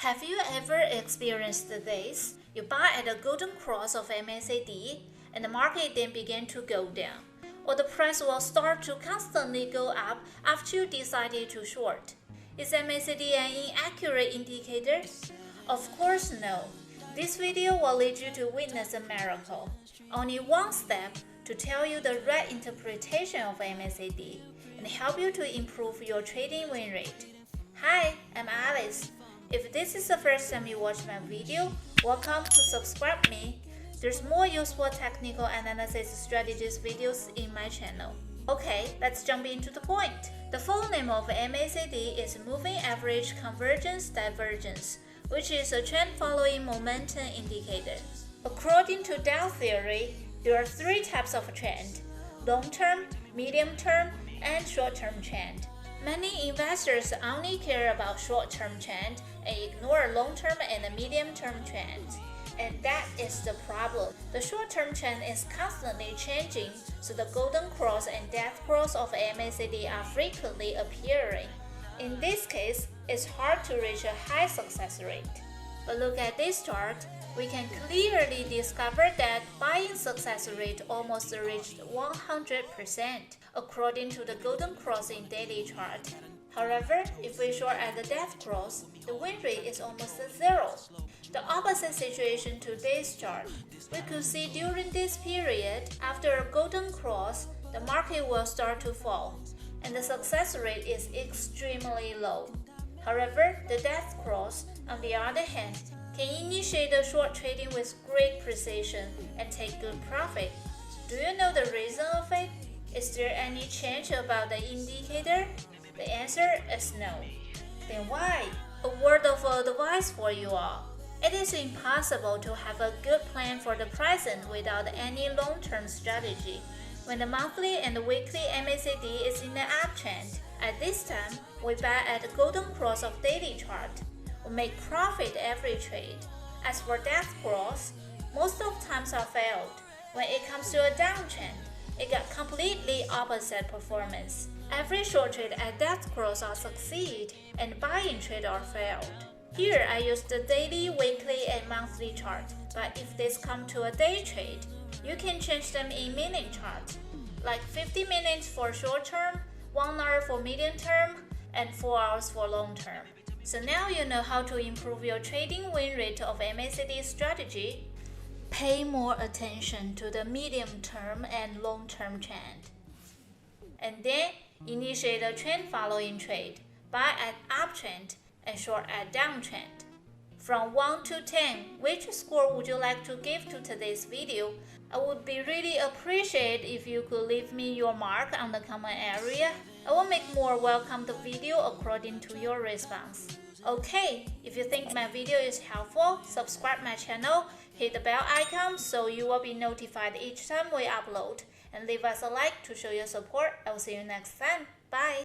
Have you ever experienced this? You buy at the golden cross of MACD and the market then begin to go down, or the price will start to constantly go up after you decided to short. Is MACD an inaccurate indicator? Of course no. This video will lead you to witness a miracle. Only one step to tell you the right interpretation of MACD and help you to improve your trading win rate. Hi, I'm Alice. If this is the first time you watch my video, welcome to subscribe me. There's more useful technical analysis strategies videos in my channel. Okay, let's jump into the point. The full name of MACD is Moving Average Convergence Divergence, which is a trend following momentum indicator. According to Dow theory, there are three types of trend: long-term, medium-term, and short-term trend. Many investors only care about short-term trend and ignore long-term and medium-term trends. And that is the problem. The short-term trend is constantly changing, so the golden cross and death cross of MACD are frequently appearing. In this case, it's hard to reach a high success rate. But look at this chart. We can clearly discover that buying success rate almost reached 100% according to the golden cross in daily chart. However, if we short at the death cross, the win rate is almost zero. The opposite situation to this chart. We could see during this period, after a golden cross, the market will start to fall, and the success rate is extremely low. However, the death cross, on the other hand, can initiate the short trading with great precision and take good profit. Do you know the reason of it? Is there any change about the indicator? The answer is no. Then why? A word of advice for you all. It is impossible to have a good plan for the present without any long-term strategy. When the monthly and the weekly MACD is in the uptrend, at this time, we buy at the golden cross of daily chart. We make profit every trade. As for death cross, most of times are failed. When it comes to a downtrend, it got completely opposite performance. Every short trade at death cross are succeed, and buying trade are failed. Here I use the daily, weekly, and monthly chart, but if this come to a day trade, you can change them in minute charts, like 50 minutes for short term, 1 hour for medium term, and 4 hours for long term. So now you know how to improve your trading win rate of MACD strategy. Pay more attention to the medium term and long term trend. And then initiate a trend following trade, buy at uptrend and short at downtrend. From 1 to 10, which score would you like to give to today's video? I would be really appreciate if you could leave me your mark on the comment area. I will make more welcomed video according to your response. Okay, if you think my video is helpful, subscribe my channel, hit the bell icon so you will be notified each time we upload, and leave us a like to show your support. I will see you next time. Bye!